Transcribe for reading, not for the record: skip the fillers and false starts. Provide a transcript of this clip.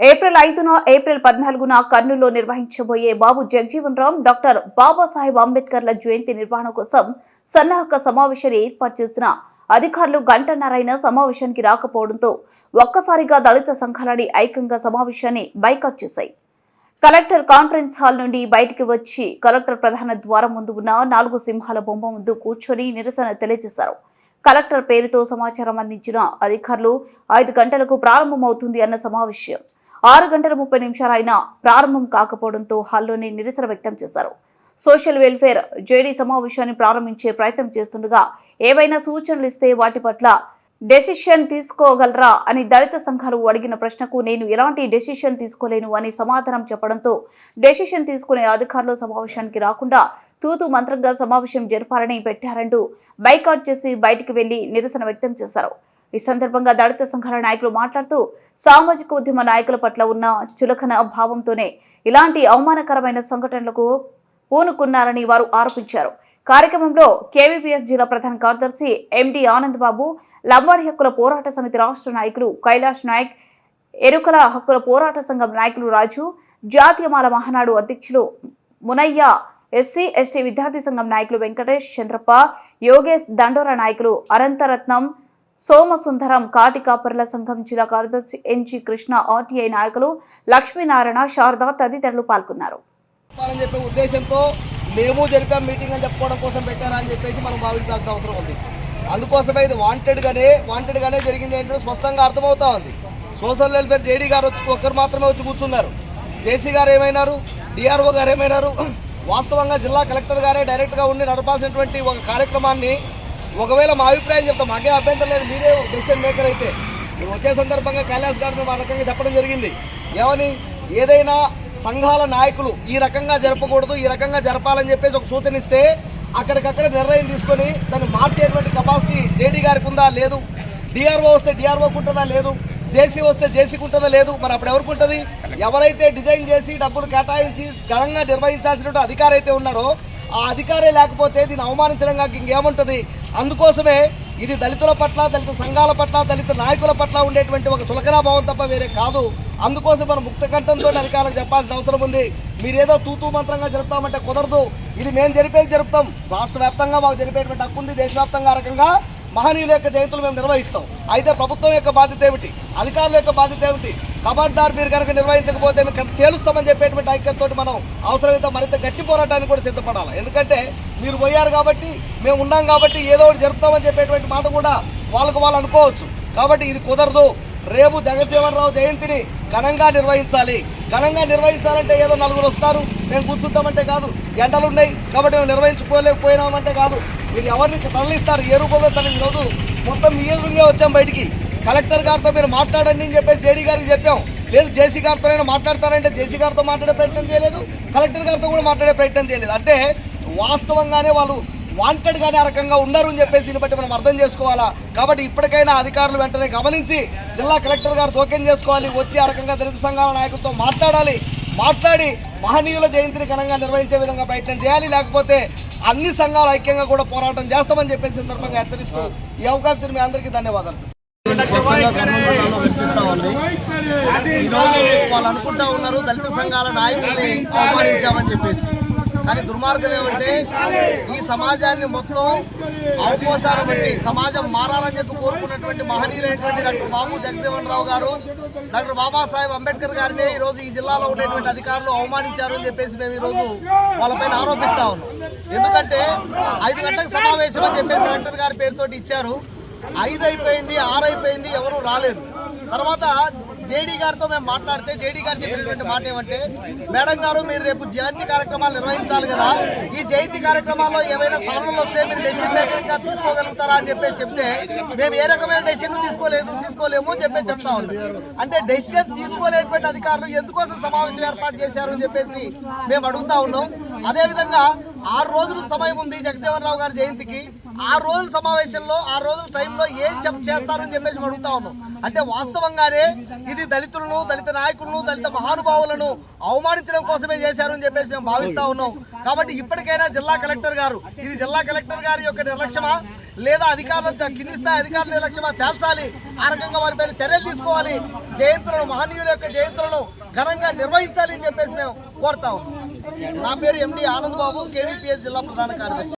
April 5న April 14న కర్నూలులో నిర్వహించబోయే బాబు Jagjivan Ram doctor Babasaheb అంబేద్కర్ల జయంతి నిర్వహణ కోసం సన్నాహక సమావేశాన్ని ఏర్పాటు చేసిన అధికారులు గంటన్నరైన సమావేశానికి రాకపోవడంతో ఒక్కసారిగా దళిత సంఘాలని ఐక్యంగా సమావేశాన్ని బైకాట్ చేశాయి. కలెక్టర్ కాన్ఫరెన్స్ హాల్ నుండి బయటికి వచ్చి కలెక్టర్ ప్రధాన ద్వారం ముందు ఉన్న 4 సింహాల బొమ్మ ముందు కూర్చొని నిరసన తెలియజేశారు. కలెక్టర్ పేరుతో సమాచారం అందించిన అధికారులు 5 గంటలకు ప్రారంభమవుతుంది అన్న సమావేశం 6 గంటల 30 నిమిషాలు అయినా ప్రారంభం కాకపోవడంతో హాల్లోనే నిరసన వ్యక్తం చేశారు. సోషల్ వెల్ఫేర్ జేడీ సమావేశాన్ని ప్రారంభించే ప్రయత్నం చేస్తుండగా ఏవైనా సూచనలు ఇస్తే వాటి పట్ల డెసిషన్ తీసుకోగలరా అని దళిత సంఘాలు అడిగిన ప్రశ్నకు నేను ఎలాంటి డెసిషన్ తీసుకోలేను అని సమాధానం చెప్పడంతో డెసిషన్ తీసుకునే అధికారులు సమావేశానికి రాకుండా తూతు మంత్రంగా సమావేశం జరపాలని పెట్టారంటూ బైకాట్ చేసి బయటికి వెళ్లి నిరసన వ్యక్తం చేశారు. ఈ సందర్భంగా దళిత సంఘాల నాయకులు మాట్లాడుతూ సామాజిక ఉద్యమ నాయకుల పట్ల ఉన్న చులకన భావంతోనే ఇలాంటి అవమానకరమైన సంఘటనలకు పూనుకున్నారని వారు ఆరోపించారు. కార్యక్రమంలో కేవీపీఎస్ జిల్లా ప్రధాన కార్యదర్శి ఎండి ఆనంద్ బాబు, లంబాడి హక్కుల పోరాట సమితి రాష్ట్ర నాయకులు కైలాష్ నాయక్, ఎరుకల హక్కుల పోరాట సంఘం నాయకులు రాజు, జాతీయ మాల మహానాడు అధ్యక్షులు మునయ్య, ఎస్సీ ఎస్టీ విద్యార్థి సంఘం నాయకులు వెంకటేష్, చంద్రప్ప, యోగేష్, దండోరా నాయకులు అనంతరత్నం, సోమసుందరం, కాటికాపర్ల సంఘం జిల్లా కార్యదర్శి ఎన్జి కృష్ణ, ఆర్టీఐ నాయకులు లక్ష్మీనారాయణ, శారద తదితరులు పాల్గొన్నారు. ఉద్దేశంతో మేము జరిపాం మీటింగ్ అని చెప్పుకోవడం కోసం పెట్టారా అని చెప్పేసి మనం భావించాల్సిన అవసరం ఉంది. అందుకోసమే ఇది వాంటెడ్గానే జరిగింది ఏంటో స్పష్టంగా అర్థమవుతా ఉంది. సోషల్ వెల్ఫేర్ జేడీ గారు ఒక్కరు మాత్రమే వచ్చి కూర్చున్నారు. జేసీ గారు ఏమైనారు, డిఆర్ఓ గారు ఏమైనారు. వాస్తవంగా జిల్లా కలెక్టర్ గారే డైరెక్ట్గా ఉండి నడపాల్సినటువంటి ఒక కార్యక్రమాన్ని ఒకవేళ మా అభిప్రాయం చెప్తాం, మాకే అభ్యంతరం లేదు, మీరే డెసిషన్ మేకర్ అయితే మీరు వచ్చే సందర్భంగా కైలాస్ గారు మేము ఆ రకంగా చెప్పడం జరిగింది. ఏమని, ఏదైనా సంఘాల నాయకులు ఈ రకంగా జరపకూడదు, ఈ రకంగా జరపాలని చెప్పేసి ఒక సూచన ఇస్తే అక్కడికక్కడ నిర్ణయం తీసుకొని దాన్ని మార్చేటువంటి కెపాసిటీ జేడీ గారికి ఉందా లేదు, డిఆర్ఓ వస్తే డిఆర్ఓకి ఉంటుందా లేదు, జేసీ వస్తే జేసీకి ఉంటుందా లేదు, మరి అప్పుడు ఎవరికి ఉంటుంది? ఎవరైతే డిజైన్ చేసి డబ్బులు కేటాయించి ఘనంగా నిర్వహించాల్సిన అధికారి అయితే ఉన్నారో ఆ అధికారే లేకపోతే దీన్ని అవమానించడం కాక ఇంకేముంటుంది? అందుకోసమే ఇది దళితుల పట్ల, దళిత సంఘాల పట్ల, దళిత నాయకుల పట్ల ఉండేటువంటి ఒక చులకనా భావం తప్ప వేరే కాదు. అందుకోసం మనం ముక్త కంఠంతో అధికారులకు చెప్పాల్సిన అవసరం ఉంది. మీరేదో తూతూ మంత్రంగా జరుపుతామంటే కుదరదు. ఇది మేము జరిపేది జరుపుతాం. రాష్ట్ర వ్యాప్తంగా మాకు జరిపేటువంటి హక్కు ఉంది. దేశవ్యాప్తంగా రకంగా మహనీయుల యొక్క జయంతులు మేము నిర్వహిస్తాం. అయితే ప్రభుత్వం యొక్క బాధ్యత ఏమిటి, అధికారుల యొక్క బాధ్యత ఏమిటి? ఖబర్దార్ మీరు కనుక నిర్వహించకపోతే మేము తేలుస్తామని చెప్పేటువంటి ఐక్యతతో మనం అవసరమైతే మరింత గట్టి పోరాటానికి కూడా సిద్ధపడాలి. ఎందుకంటే మీరు పోయారు కాబట్టి, మేము ఉన్నాం కాబట్టి ఏదో ఒకటి జరుపుతామని చెప్పేటువంటి మాట కూడా వాళ్ళు అనుకోవచ్చు. కాబట్టి ఇది కుదరదు. రేపు జగజీవన్ రావు జయంతిని ఘనంగా నిర్వహించాలి. ఘనంగా నిర్వహించాలంటే ఏదో నలుగురు వస్తారు మేము కూర్చుంటామంటే కాదు, ఎండలు ఉన్నాయి కాబట్టి మేము నిర్వహించుకోలేకపోయినామంటే కాదు. మీరు ఎవరిని తరలిస్తారు, ఏ రూపంలో తరలి? ఈరోజు మొత్తం మీ ఎదురుగా వచ్చాం బయటికి. కలెక్టర్ గారితో మీరు మాట్లాడండి అని చెప్పేసి జేడీ గారికి చెప్పాం. లేదు జేసీ గారితోనైనా మాట్లాడతారంటే జేసీ గారితో మాట్లాడే ప్రయత్నం చేయలేదు, కలెక్టర్ గారితో కూడా మాట్లాడే ప్రయత్నం చేయలేదు. అంటే వాస్తవంగానే వాళ్ళు వాంటెడ్గానే ఆ రకంగా ఉన్నారు అని చెప్పేసి దీన్ని బట్టి మనం అర్థం చేసుకోవాలా. కాబట్టి ఇప్పటికైనా అధికారులు వెంటనే గమనించి జిల్లా కలెక్టర్ గారు జోక్యం చేసుకోవాలి. వచ్చి ఆ రకంగా దళిత సంఘాల నాయకులతో మాట్లాడి మహనీయుల జయంతిని ఘనంగా నిర్వహించే విధంగా ప్రయత్నం చేయాలి. లేకపోతే అన్ని సంఘాలు ఐక్యంగా కూడా పోరాటం చేస్తామని చెప్పేసి సందర్భంగా హెచ్చరిస్తూ ఈ అవకాశం మీ అందరికీ ధన్యవాదాలు. వినిపిస్తా ఉంది. ఈరోజు వాళ్ళు అనుకుంటా ఉన్నారు దళిత సంఘాల నాయకుల్ని అవమానించామని చెప్పేసి. కానీ దుర్మార్గం ఏమంటే ఈ సమాజాన్ని మొత్తం అవపోసాలు బట్టి సమాజం మారాలని చెప్పి కోరుకున్నటువంటి మహనీయులైనటువంటి డాక్టర్ బాబు జగజీవన్ రావు గారు, డాక్టర్ బాబాసాహెబ్ అంబేద్కర్ గారిని ఈరోజు ఈ జిల్లాలో ఉండేటువంటి అధికారులు అవమానించారు అని చెప్పేసి మేము ఈరోజు వాళ్ళపైన ఆరోపిస్తా ఉన్నాం. ఎందుకంటే 5 గంటలకు సమావేశం అని చెప్పేసి కలెక్టర్ గారి పేరుతోటి ఇచ్చారు. 5 అయిపోయింది, 6 అయిపోయింది, ఎవరు రాలేదు. తర్వాత జేడీ గారితో మేము మాట్లాడితే జేడీ గారు చెప్పినటువంటి మాట ఏమంటే, మేడం గారు మీరు రేపు జయంతి కార్యక్రమాలు నిర్వహించాలి కదా, ఈ జయంతి కార్యక్రమాల్లో ఏమైనా సవరణలు వస్తే మీరు డెసిషన్ మేకర్గా తీసుకోగలుగుతారా అని చెప్పేసి చెప్తే మేము ఏ రకమైన డెసిషన్ తీసుకోలేము అని చెప్పేసి చెప్తా ఉన్నాం. అంటే డెసిషన్ తీసుకోలేటువంటి అధికారులు ఎందుకోసం సమావేశం ఏర్పాటు చేశారు అని చెప్పేసి మేము అడుగుతా ఉన్నాం. అదేవిధంగా 6 రోజులు సమయం ఉంది జగజీవన్ రావు గారి జయంతికి. ఆ రోజుల సమావేశంలో ఆ రోజుల టైంలో ఏం చేస్తారని చెప్పేసి మేము అడుగుతా ఉన్నాం. అంటే వాస్తవంగానే ఇది దళితులను, దళిత నాయకులను, దళిత మహానుభావులను అవమానించడం కోసమే చేశారు అని చెప్పేసి మేము భావిస్తా ఉన్నాం. కాబట్టి ఇప్పటికైనా జిల్లా కలెక్టర్ గారు, ఇది జిల్లా కలెక్టర్ గారి యొక్క నిర్లక్ష్యమా లేదా అధికారుల కింది స్థాయి అధికారుల నిర్లక్ష్యమా తేల్చాలి. ఆ రకంగా వారిపైన చర్యలు తీసుకోవాలి. జయంతులను, మహనీయుల యొక్క జయంతులను ఘనంగా నిర్వహించాలి అని చెప్పేసి మేము కోరుతా ఉన్నాం. నా పేరు ఎండి ఆనంద్ బాబు, కేవీపీఎస్ జిల్లా ప్రధాన కార్యదర్శి.